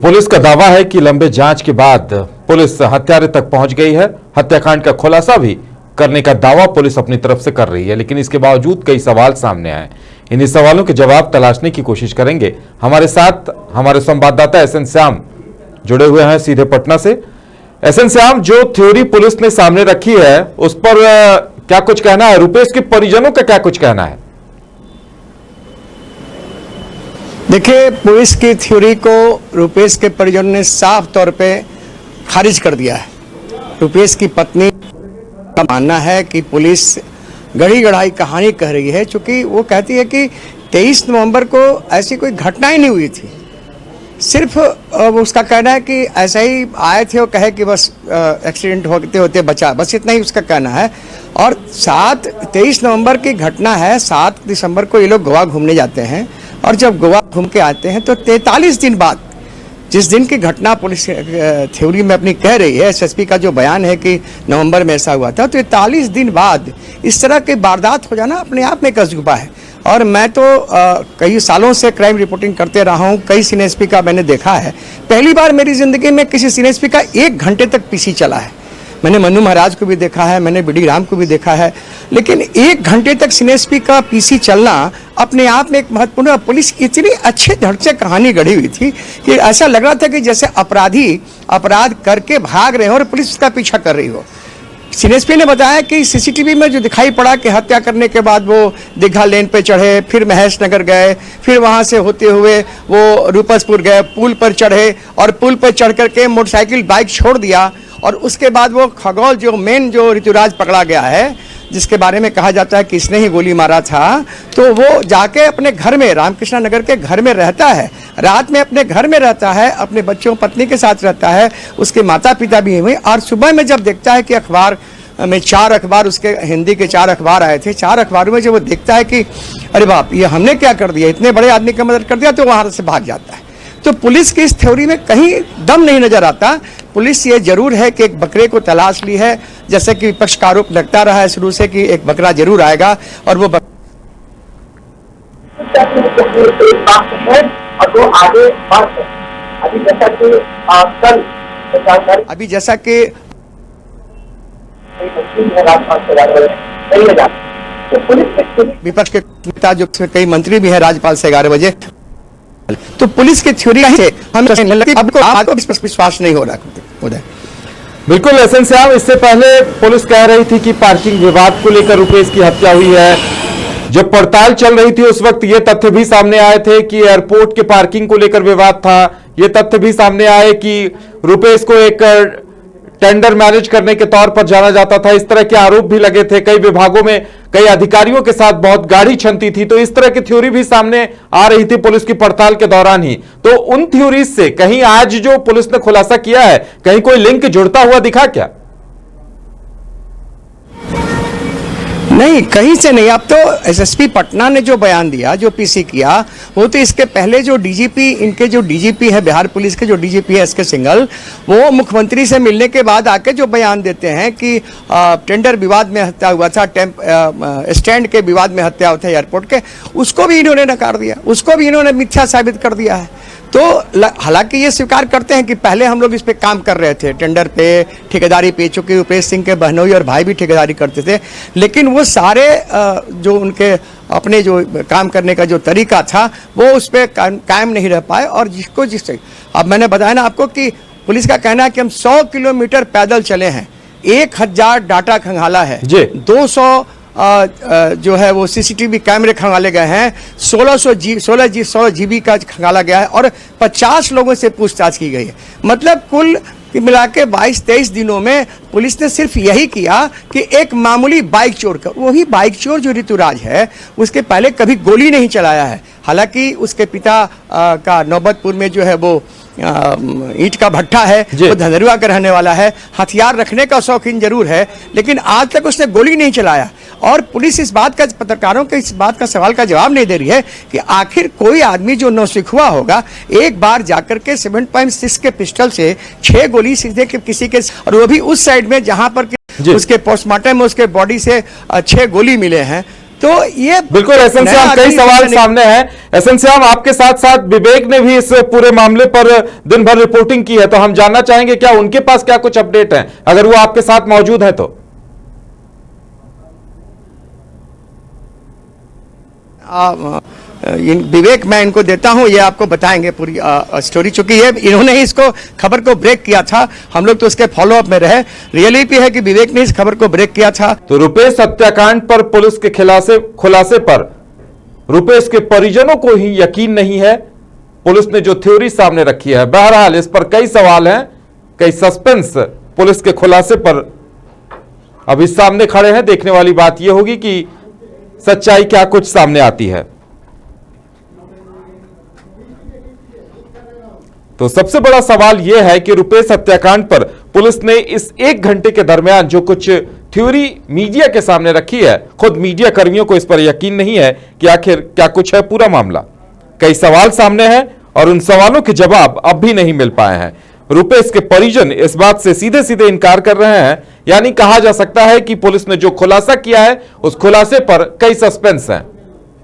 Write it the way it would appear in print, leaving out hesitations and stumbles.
Police का दावा है कि लंबे जांच के बाद पुलिस हत्यारे तक पहुंच गई है। हत्याकांड का खुलासा भी करने का दावा पुलिस अपनी तरफ से कर रही है, लेकिन इसके बावजूद कई सवाल सामने आए। इन्हीं सवालों के जवाब तलाशने की कोशिश करेंगे। हमारे साथ हमारे संवाददाता एसएन श्याम जुड़े हुए हैं सीधे पटना से। एसएन श्याम, जो थ्योरी पुलिस ने सामने रखी है उस पर क्या कुछ कहना है? रुपेश के परिजनों का क्या कुछ कहना है? देखिए, पुलिस की थ्योरी को रुपेश के परिजनों ने साफ तौर पे खारिज कर दिया है। रुपेश की पत्नी का मानना है कि पुलिस गढ़ी गढ़ाई कहानी कह रही है, क्योंकि वो कहती है कि 23 नवंबर को ऐसी कोई घटना ही नहीं हुई थी। सिर्फ उसका कहना है कि ऐसा ही आए थे, वो कहे कि बस एक्सीडेंट होते होते बचा, बस इतना ही उसका कहना है। और 23 नवंबर की घटना है। 7 दिसंबर को ये लोग गोवा घूमने जाते हैं, और जब गोवा घूम के आते हैं तो 43 दिन बाद, जिस दिन की घटना पुलिस थ्योरी में अपनी कह रही है, एसएसपी का जो बयान है कि नवंबर में ऐसा हुआ था, तो 43 दिन बाद इस तरह की वारदात हो जाना अपने आप में एक अजूबा है। और मैं तो कई सालों से क्राइम रिपोर्टिंग करते रहा हूँ, कई सीन एसपी का मैंने देखा है। पहली बार मेरी ज़िंदगी में किसी सीन एसपी का 1 घंटे तक पीसी चला है। मैंने मन्नू महाराज को भी देखा है, मैंने बीडी राम को भी देखा है, लेकिन 1 घंटे तक सीएसपी का पीसी चलना अपने आप में एक महत्वपूर्ण। पुलिस इतनी अच्छे ढंग से कहानी गढ़ी हुई थी कि ऐसा लग रहा था कि जैसे अपराधी अपराध करके भाग रहे हो और पुलिस उसका पीछा कर रही हो। सीएसपी ने बताया कि सीसीटीवी में जो दिखाई पड़ा कि हत्या करने के बाद वो दीघा लेन पे चढ़े, फिर महेश नगर गए, फिर वहां से होते हुए वो रूपसपुर गए, पुल पर चढ़े और पुल पर चढ़ करके मोटरसाइकिल बाइक छोड़ दिया। और उसके बाद वो खगोल जो मेन जो ऋतुराज पकड़ा गया है, जिसके बारे में कहा जाता है कि इसने ही गोली मारा था, तो वो जाके अपने घर में रामकृष्णा नगर के घर में रहता है, रात में अपने घर में रहता है, अपने बच्चों पत्नी के साथ रहता है, उसके माता पिता भी हुए। और सुबह में जब देखता है कि अखबार में 4 अखबार, उसके हिंदी के 4 अखबार आए थे, 4 अखबारों में जब वो देखता है कि अरे बाप, ये हमने क्या कर दिया, इतने बड़े आदमी की मदद कर दिया, तो वहाँ से भाग जाता है। तो पुलिस की इस थ्योरी में कहीं दम नहीं नजर आता। पुलिस ये जरूर है कि एक बकरे को तलाश ली है, जैसे कि विपक्ष का आरोप लगता रहा है शुरू से कि एक बकरा जरूर आएगा, और वो अभी जैसा कि विपक्ष के नेता जो कई मंत्री भी हैं राज्यपाल से 11 बजे, तो पुलिस की थ्योरी है आपको विश्वास नहीं हो रहा। बिल्कुल एसएन श्याम, इससे पहले पुलिस कह रही थी कि पार्किंग विवाद को लेकर रुपेश की हत्या हुई है। जब पड़ताल चल रही थी उस वक्त ये तथ्य भी सामने आए थे कि एयरपोर्ट के पार्किंग को लेकर विवाद था। ये तथ्य भी सामने आए कि रुपेश को एक टेंडर मैनेज करने के तौर पर जाना जाता था। इस तरह के आरोप भी लगे थे। कई विभागों में कई अधिकारियों के साथ बहुत गाढ़ी छनती थी, तो इस तरह की थ्योरी भी सामने आ रही थी पुलिस की पड़ताल के दौरान ही। तो उन थ्योरीज से कहीं आज जो पुलिस ने खुलासा किया है, कहीं कोई लिंक जुड़ता हुआ दिखा क्या? नहीं, कहीं से नहीं। अब तो एसएसपी पटना ने जो बयान दिया, जो पीसी किया, वो तो इसके पहले जो डीजीपी, इनके जो डीजीपी है बिहार पुलिस के, जो डीजीपी है एसके सिंघल, वो मुख्यमंत्री से मिलने के बाद आके जो बयान देते हैं कि टेंडर विवाद में हत्या हुआ था, स्टैंड के विवाद में हत्या हुआ था एयरपोर्ट के, उसको भी इन्होंने नकार दिया, उसको भी इन्होंने मिथ्या साबित कर दिया है। तो हालांकि ये स्वीकार करते हैं कि पहले हम लोग इस पे काम कर रहे थे, टेंडर पे, ठेकेदारी पे, चूंकि रुपेश सिंह के बहनोई और भाई भी ठेकेदारी करते थे, लेकिन वो सारे जो उनके अपने जो काम करने का जो तरीका था वो उस पर कायम नहीं रह पाए। और जिससे अब मैंने बताया ना आपको कि पुलिस का कहना है कि हम 100 किलोमीटर पैदल चले हैं, 1000 डाटा खंगाला है, 200 जो है वो सीसीटीवी कैमरे खंगाले गए हैं, 16 जीबी का खंगाला गया है, और 50 लोगों से पूछताछ की गई है। मतलब कुल मिला के 22-23 दिनों में पुलिस ने सिर्फ यही किया कि एक मामूली बाइक चोर का, वही बाइक चोर जो ऋतुराज है, उसके पहले कभी गोली नहीं चलाया है। हालांकि उसके पिता का नौबतपुर में जो है वो ईंट का भट्ठा है, वो धनरुआ का रहने वाला है, हथियार रखने का शौकीन जरूर है, लेकिन आज तक उसने गोली नहीं चलाया। और पुलिस इस बात का, पत्रकारों के इस बात का सवाल का जवाब नहीं दे रही है कि आखिर कोई आदमी जो नौसिखुआ होगा, एक बार जाकर के 7.6 के पिस्टल से 6 गोली सीधे किसी के, और वो भी उस साइड में जहां पर उसके पोस्टमार्टम में उसके बॉडी से 6 गोली मिले हैं, तो ये बिल्कुल एसएन नया श्याम, कई आदमी सवाल नहीं- सामने हैं। एसएन श्याम, आपके साथ साथ विवेक ने भी इस पूरे मामले पर दिन भर रिपोर्टिंग की है, तो हम जानना चाहेंगे क्या उनके पास क्या कुछ अपडेट है, अगर वो आपके साथ मौजूद है तो। विवेक मैं इनको देता हूं, ये आपको बताएंगे पूरी स्टोरी, चूंकि ये इन्होंने ही इसको खबर को ब्रेक किया था, हम लोग तो उसके फॉलो अप में रहे। रियलिटी है कि विवेक ने इस खबर को ब्रेक किया था। तो रुपेश हत्याकांड पर पुलिस के खुलासे पर रुपेश के परिजनों को ही यकीन नहीं है। पुलिस ने जो थ्योरी सामने रखी है, बहरहाल इस पर कई सवाल हैं, कई सस्पेंस पुलिस के खुलासे पर अभी सामने खड़े हैं। देखने वाली बात यह होगी कि सच्चाई क्या कुछ सामने आती है। तो सबसे बड़ा सवाल यह है कि रुपेश हत्याकांड पर पुलिस ने इस 1 घंटे के दरमियान जो कुछ थ्योरी मीडिया के सामने रखी है, खुद मीडिया कर्मियों को इस पर यकीन नहीं है कि आखिर क्या कुछ है पूरा मामला। कई सवाल सामने हैं और उन सवालों के जवाब अब भी नहीं मिल पाए हैं। रुपेश के परिजन इस बात से सीधे सीधे इनकार कर रहे हैं, यानी कहा जा सकता है कि पुलिस ने जो खुलासा किया है उस खुलासे पर कई सस्पेंस हैं।